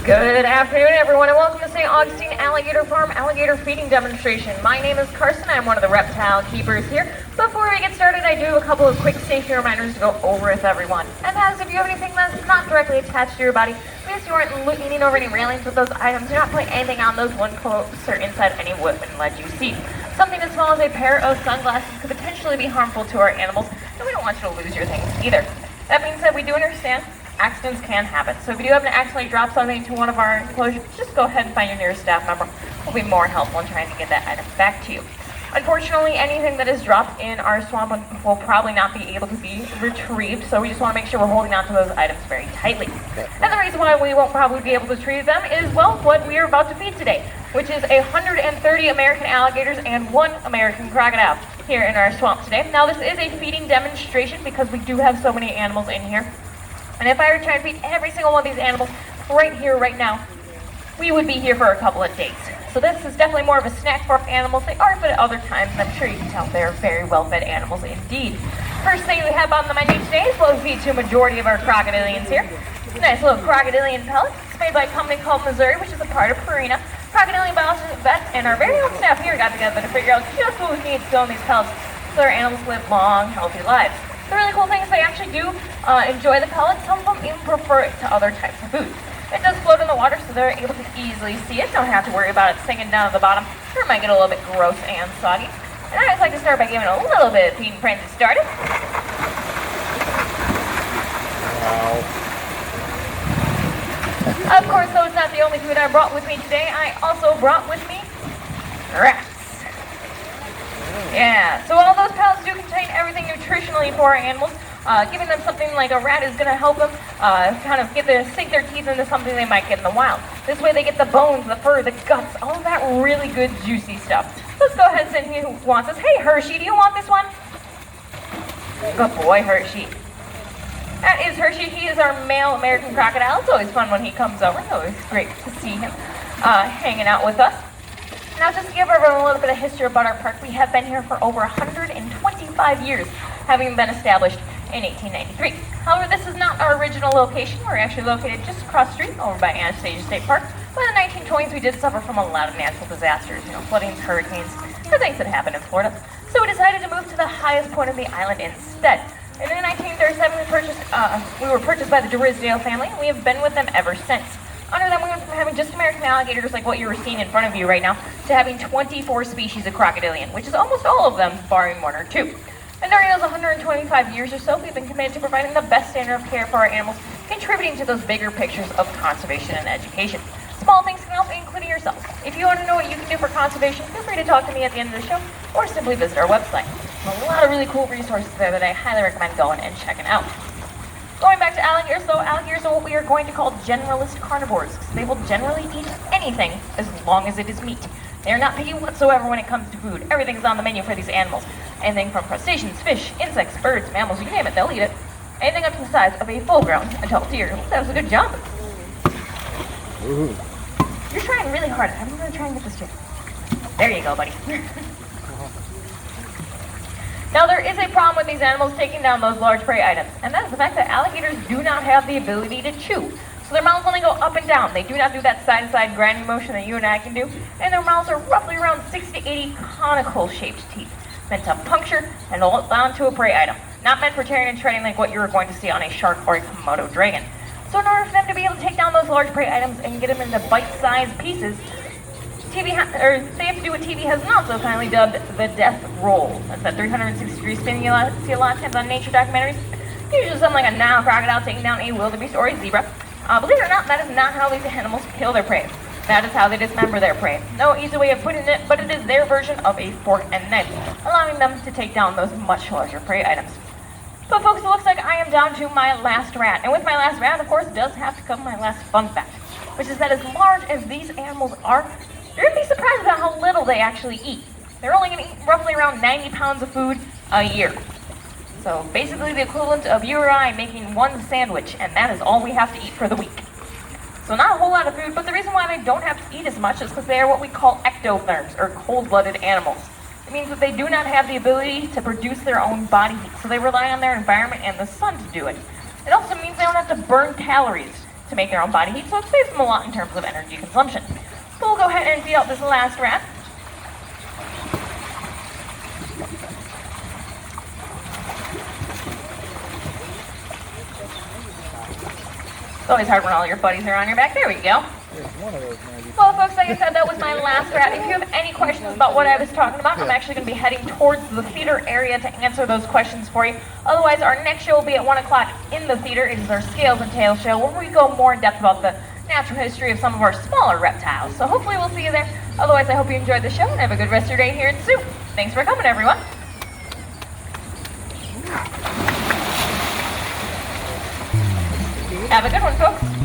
Good afternoon, everyone, and welcome to St. Augustine Alligator Farm Alligator Feeding Demonstration. My name is Carson. I'm one of the reptile keepers here. Before we get started, I do a couple of quick safety reminders to go over with everyone. And that is, if you have anything that's not directly attached to your body, please you aren't leaning over any railings with those items. You're not putting anything on those one coats or inside any weapon ledge you see. Something as small as a pair of sunglasses could potentially be harmful to our animals, and we don't want you to lose your things either. That being said, we do understand accidents can happen. So if you do happen to accidentally drop something to one of our enclosures, just go ahead and find your nearest staff member. We'll be more helpful in trying to get that item back to you. Unfortunately, anything that is dropped in our swamp will probably not be able to be retrieved, so we just want to make sure we're holding on to those items very tightly. And the reason why we won't probably be able to retrieve them is, well, what we are about to feed today, which is 130 American alligators and 1 American crocodile here in our swamp today. Now, this is a feeding demonstration because we do have so many animals in here. And if I were trying to feed every single one of these animals right here, right now, we would be here for a couple of days. So this is definitely more of a snack for animals. They are fed at other times, and I'm sure you can tell they're very well-fed animals indeed. First thing we have on the menu today is what we feed to a majority of our crocodilians here. It's a nice little crocodilian pellet. It's made by a company called Missouri, which is a part of Purina. Crocodilian biologist vets and our very own staff here got together to figure out just what we need to fill in these pellets so our animals live long, healthy lives. The really cool thing is they actually do enjoy the pellets. Some of them even prefer it to other types of food. It does float in the water, so they're able to easily see it. Don't have to worry about it sinking down to the bottom. Sure, it might get a little bit gross and soggy. And I always like to start by giving a little bit of feeding frenzy started. Wow. Of course, though, it's not the only food I brought with me today. I also brought with me rats. Yeah, so all those pellets do contain everything nutritionally for our animals. Giving them something like a rat is going to help them kind of sink their teeth into something they might get in the wild. This way they get the bones, the fur, the guts, all of that really good juicy stuff. Let's go ahead and send who wants this. Hey Hershey, do you want this one? Good boy, Hershey. That is Hershey. He is our male American crocodile. It's always fun when he comes over. It's always great to see him hanging out with us. Now, just to give everyone a little bit of history about our park, we have been here for over 125 years, having been established in 1893. However, this is not our original location. We're actually located just across the street over by Anastasia State Park. But in the 1920s, we did suffer from a lot of natural disasters, floodings, hurricanes, the things that happen in Florida. So we decided to move to the highest point of the island instead. And in 1937, we were purchased by the Drysdale family, and we have been with them ever since. Under them, we went from having just American alligators like what you were seeing in front of you right now to having 24 species of crocodilian, which is almost all of them, barring 1 or 2. And during those 125 years or so, we've been committed to providing the best standard of care for our animals, contributing to those bigger pictures of conservation and education. Small things can help, including yourself. If you want to know what you can do for conservation, feel free to talk to me at the end of the show, or simply visit our website. There's a lot of really cool resources there that I highly recommend going and checking out. Going back to alligators, though, alligators are what we are going to call generalist carnivores. They will generally eat anything as long as it is meat. They are not picky whatsoever when it comes to food. Everything's on the menu for these animals. Anything from crustaceans, fish, insects, birds, mammals, you name it, they'll eat it. Anything up to the size of a full-grown adult deer. That was a good jump. Ooh. You're trying really hard. I'm going to try and get this straight. There you go, buddy. Now, there is a problem with these animals taking down those large prey items, and that is the fact that alligators do not have the ability to chew. So their mouths only go up and down. They do not do that side-to-side grinding motion that you and I can do, and their mouths are roughly around 60 to 80 conical-shaped teeth, meant to puncture and hold onto a prey item, not meant for tearing and shredding like what you are going to see on a shark or a Komodo dragon. So in order for them to be able to take down those large prey items and get them into bite-sized pieces, they have to do what TV has not so kindly dubbed the death roll. That's that 360-degree spin you see a lot of times on nature documentaries. Usually something like a Nile crocodile taking down a wildebeest or a zebra. Believe it or not, that is not how these animals kill their prey. That is how they dismember their prey. No easy way of putting it, but it is their version of a fork and knife, allowing them to take down those much larger prey items. But folks, it looks like I am down to my last rat. And with my last rat, of course, does have to come my last fun fact, which is that as large as these animals are, you're going to be surprised about how little they actually eat. They're only going to eat roughly around 90 pounds of food a year. So basically the equivalent of you or I making one sandwich, and that is all we have to eat for the week. So not a whole lot of food, but the reason why they don't have to eat as much is because they are what we call ectotherms, or cold-blooded animals. It means that they do not have the ability to produce their own body heat, so they rely on their environment and the sun to do it. It also means they don't have to burn calories to make their own body heat, so it saves them a lot in terms of energy consumption. So we'll go ahead and feed out this last rat. It's always hard when all your buddies are on your back. There we go. One of those maybe. Well, folks, like I said, that was my last rat. If you have any questions about what I was talking about, I'm actually going to be heading towards the theater area to answer those questions for you. Otherwise, our next show will be at 1 o'clock in the theater. It is our Scales and Tails show, where we go more in depth about the natural history of some of our smaller reptiles. So hopefully we'll see you there. Otherwise, I hope you enjoyed the show and have a good rest of your day here at the zoo. Thanks for coming, everyone. Have a good one, folks.